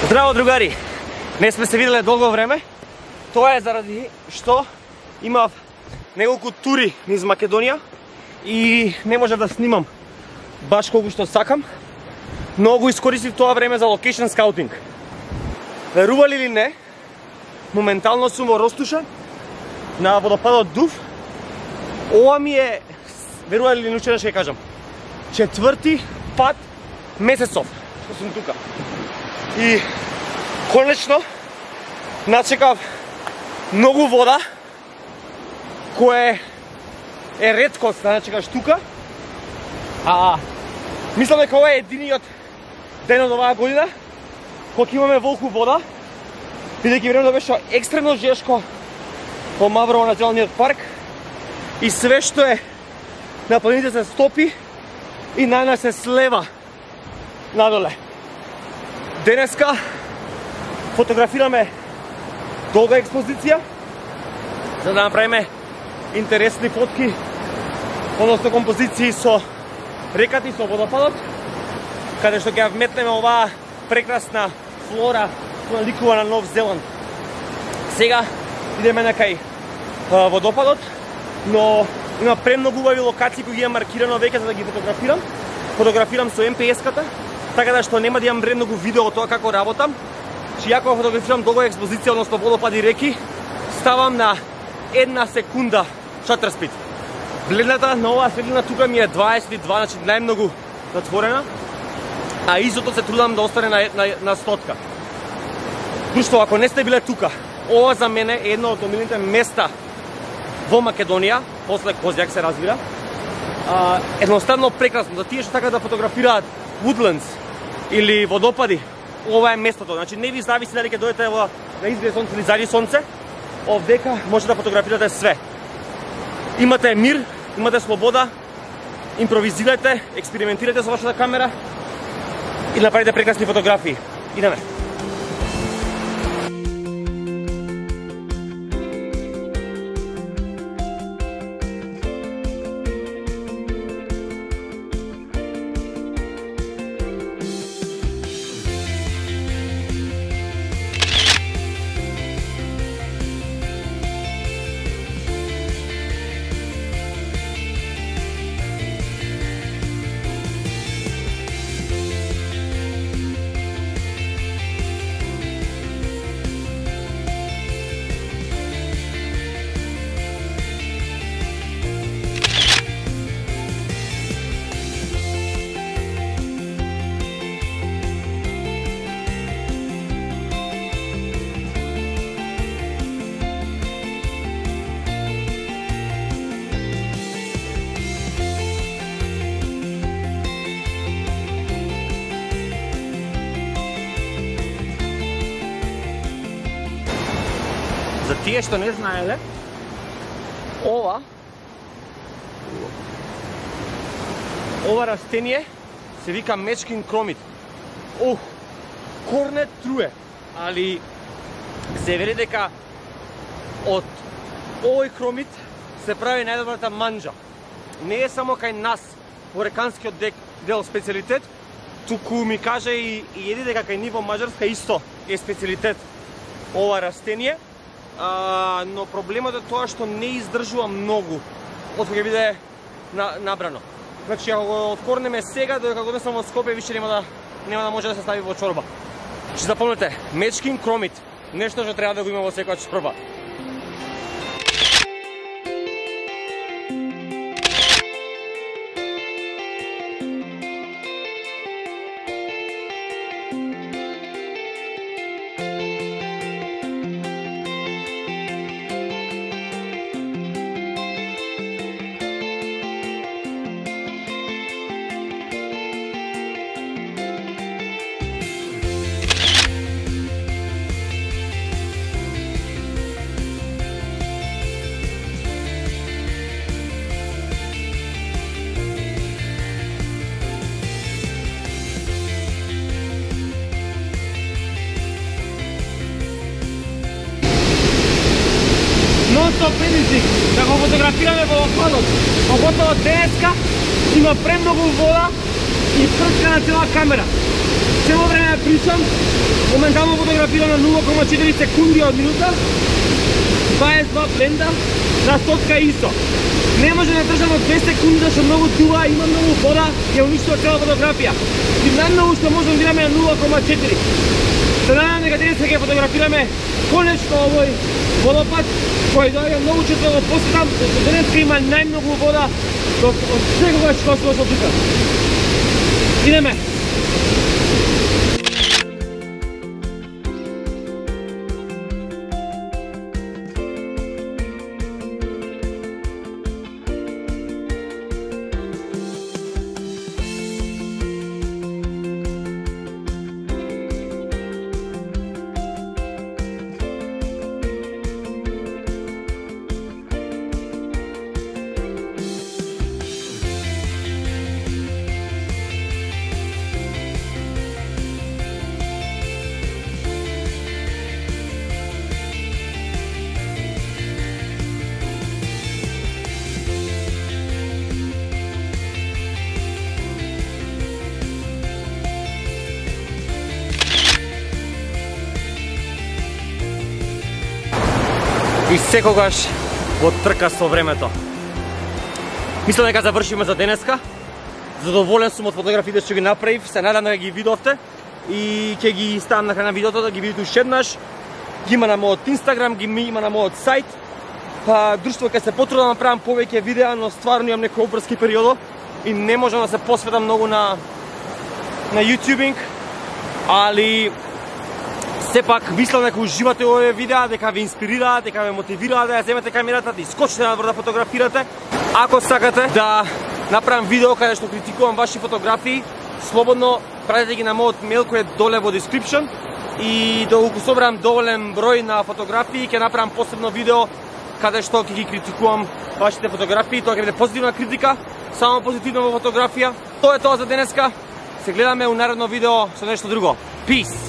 Здраво, другари! Не сме се виделе долго време. Тоа е заради што имав неколку тури низ Македонија и не можев да снимам баш колку што сакам, но го искористив тоа време за локейшн скаутинг. Верували или не, моментално сум во Ростуша на водопадот Дув. Ова ми е, верували или не, ќе кажам, 4-ти пат месецов што сум тука. И конечно начекав многу вода, кое е реткост да начекаш тука. Мислам дека ова е единиот ден од оваа година кога имаме волку вода, бидејќи времето беше екстремно жешко во Маврово националниот парк и све што е на планините се стопи и најна се слева надоле. Денеска фотографираме долга експозиција за да направиме интересни фотки, односно композиции со реката и со водопадот, каде што ќе вметнеме оваа прекрасна флора која ликува на Нов Зеланд. Сега идеме на кај водопадот, но има премногу убави локации кои ги имам маркирано веќе за да ги фотографирам. Фотографирам со МПС-ката, така да што нема да имам премногу видео од тоа како работам. Че ја кога фотографирам долга експозиција, односно водопади и реки, ставам на 1 секунда шатер спид. Бледната на оваа светлина тука ми е 22, значи најмногу затворена, а изото се трудам да остане на стотка. Пошто ако не сте биле тука, ова за мене е едно од омилените места во Македонија, после Козјак се разбира. Едноставно прекрасно, за тие што сакаат да фотографираат woodlands или водопади, ова е местото. Значи не ви зависи дали ќе дојдете на изгрее сонце или зајди сонце, овдека може да фотографирате све. Имате мир, имате слобода, импровизирате, експериментирате со вашата камера и направите прекрасни фотографии. Идеме. За тие што не знаеле, ова растение се вика мечкин кромит. Корнет труе, али се вели дека од овој кромит се прави најдобрата манџа. Не е само кај нас во реканскиот дел специјалитет, туку ми каже и еди дека кај ни во Маđарска исто е специјалитет ова растение. Но проблемот е тоа што не издржува многу од кога ќе биде набрано. Значи ако го откорнеме сега, додека го донесам во Скопје, више нема да може да се стави во чорба. Че запомнете, мечкин кромит, нешто што треба да го има во секоја чорба. нон-стоп предизвик да го фотографираме во водопадот. Поготово денеска има премногу вода и прска на цела камера. Цело време причам, моментално фотографирам на 0,4 секунди од минута, 22 бленда, на стотка исто. Не може да држам од 2 секунди, зашто многу дува, има многу вода, ја уништува цела фотографија. И најмногу што можем да видиме на 0,4. Се надам дека денес ќе фотографираме конечно овој водопад, кој доаѓа многу често го посетам, зашто денес има најмногу вода од секогаш кога сум дошол тука. Идеме! И секогаш во трка со времето. Мислам дека завршиме за денеска. Задоволен сум од фотографиите што ги направив, се надам дека ги видовте и ќе ги ставам на крај на видеото да ги видите уште еднаш. Ги има на мојот Инстаграм, ги има на мојот сајт. Друштво ќе се потрудам да направам повеќе видеа, но стварно имам некој обрски периодо и не можам да се посветам многу на јутјубинг, али сепак мислам дека уживате овие видеа, дека ве инспирираат, дека ве мотивираат да ја земете камерата, да искочите надвор да фотографирате. Ако сакате да направам видео каде што критикувам ваши фотографии, слободно пратете ги на мојот мејл кој е доле во description и доколку соберам доволен број на фотографии, ќе направам посебно видео каде што ќе ги критикувам вашите фотографии. Тоа ќе биде позитивна критика, само позитивно во фотографија. Тоа е тоа за денеска. Се гледаме у наредно видео со нешто друго. Peace!